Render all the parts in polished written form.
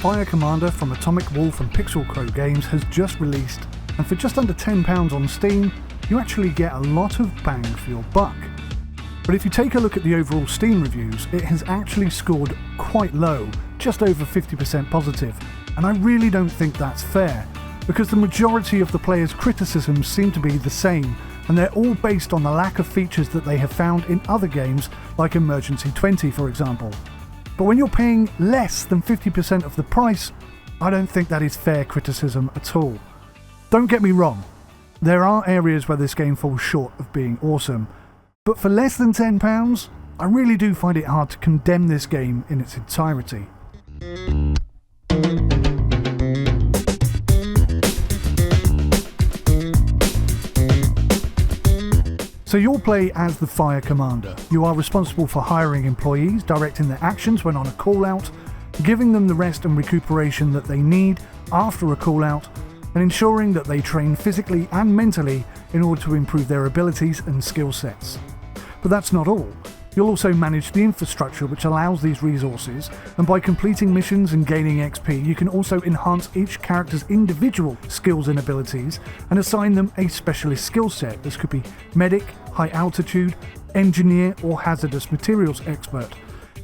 Fire Commander from Atomic Wolf and Pixel Crow Games has just released, and for just under £10 on Steam, you actually get a lot of bang for your buck. But if you take a look at the overall Steam reviews, it has actually scored quite low, just over 50% positive, and I really don't think that's fair, because the majority of the players' criticisms seem to be the same, and they're all based on the lack of features that they have found in other games like 𝐒𝐬𝐸 for example. But when you're paying less than 50% of the price, I don't think that is fair criticism at all. Don't get me wrong, there are areas where this game falls short of being awesome, but for less than £10, I really do find it hard to condemn this game in its entirety. So you'll play as the Fire Commander. You are responsible for hiring employees, directing their actions when on a call-out, giving them the rest and recuperation that they need after a call-out, and ensuring that they train physically and mentally in order to improve their abilities and skill sets. But that's not all. You'll also manage the infrastructure which allows these resources, and by completing missions and gaining XP, you can also enhance each character's individual skills and abilities and assign them a specialist skill set. This could be medic, high altitude, engineer, or hazardous materials expert.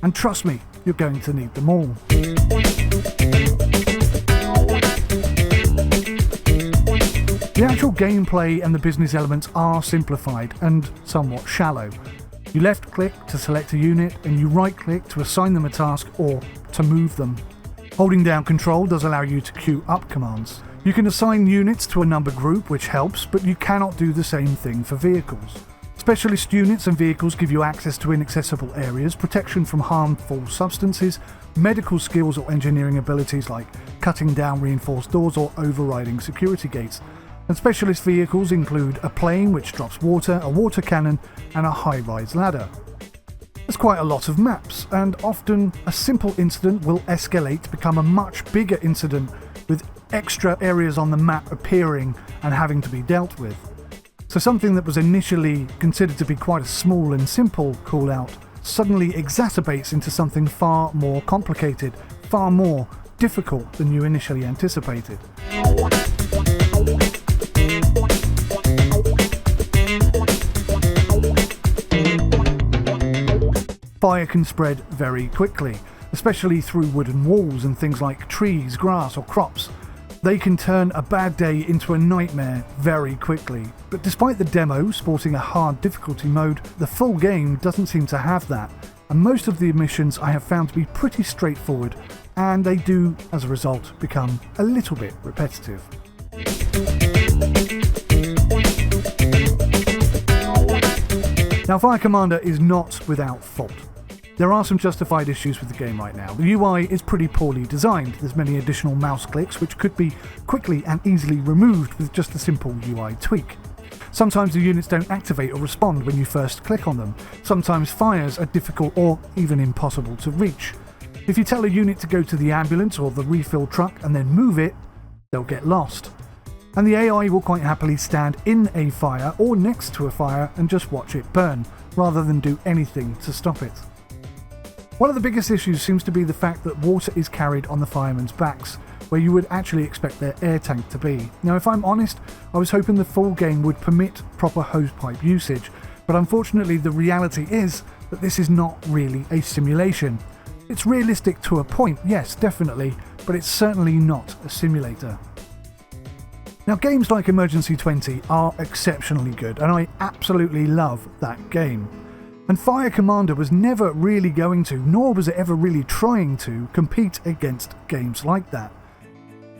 And trust me, you're going to need them all. The actual gameplay and the business elements are simplified and somewhat shallow. You left click to select a unit and you right click to assign them a task or to move them. Holding down control does allow you to queue up commands. You can assign units to a number group which helps, but you cannot do the same thing for vehicles. Specialist units and vehicles give you access to inaccessible areas, protection from harmful substances, medical skills or engineering abilities like cutting down reinforced doors or overriding security gates. And specialist vehicles include a plane which drops water, a water cannon, and a high-rise ladder. There's quite a lot of maps, and often a simple incident will escalate to become a much bigger incident with extra areas on the map appearing and having to be dealt with. So something that was initially considered to be quite a small and simple call-out suddenly exacerbates into something far more complicated, far more difficult than you initially anticipated. Fire can spread very quickly, especially through wooden walls and things like trees, grass or crops. They can turn a bad day into a nightmare very quickly. But despite the demo sporting a hard difficulty mode, the full game doesn't seem to have that, and most of the missions I have found to be pretty straightforward, and they do, as a result, become a little bit repetitive. Now, Fire Commander is not without fault. There are some justified issues with the game right now. The UI is pretty poorly designed. There's many additional mouse clicks which could be quickly and easily removed with just a simple UI tweak. Sometimes the units don't activate or respond when you first click on them. Sometimes fires are difficult or even impossible to reach. If you tell a unit to go to the ambulance or the refill truck and then move it, they'll get lost. And the AI will quite happily stand in a fire or next to a fire and just watch it burn, rather than do anything to stop it. One of the biggest issues seems to be the fact that water is carried on the firemen's backs, where you would actually expect their air tank to be. Now, if I'm honest, I was hoping the full game would permit proper hosepipe usage, but unfortunately the reality is that this is not really a simulation. It's realistic to a point, yes, definitely, but it's certainly not a simulator. Now, games like 𝐒𝐬𝐸 are exceptionally good, and I absolutely love that game. And Fire Commander was never really going to, nor was it ever really trying to, compete against games like that.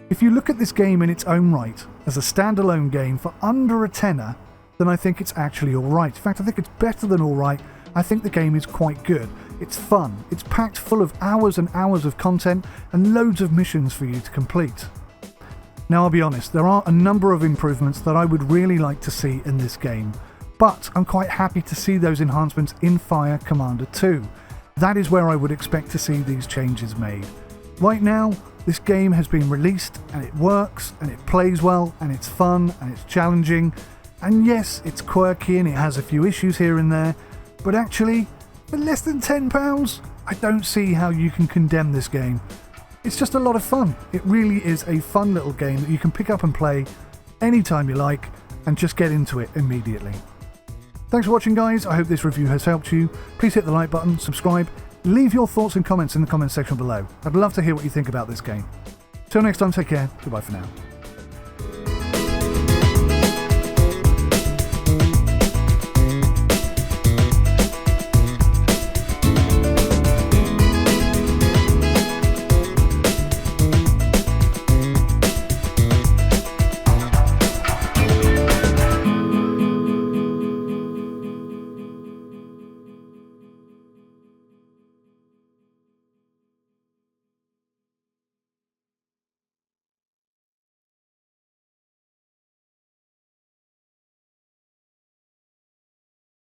If you look at this game in its own right, as a standalone game for under a tenner, then I think it's actually alright. In fact, I think it's better than alright. I think the game is quite good. It's fun, it's packed full of hours and hours of content and loads of missions for you to complete. Now, I'll be honest, there are a number of improvements that I would really like to see in this game, but I'm quite happy to see those enhancements in Fire Commander 2. That is where I would expect to see these changes made. Right now, this game has been released and it works and it plays well and it's fun and it's challenging, and yes, it's quirky and it has a few issues here and there, but actually, for less than £10, I don't see how you can condemn this game. It's just a lot of fun. It really is a fun little game that you can pick up and play anytime you like and just get into it immediately. Thanks for watching, guys. I hope this review has helped you. Please hit the like button, subscribe, leave your thoughts and comments in the comments section below. I'd love to hear what you think about this game. Till next time, take care. Goodbye for now.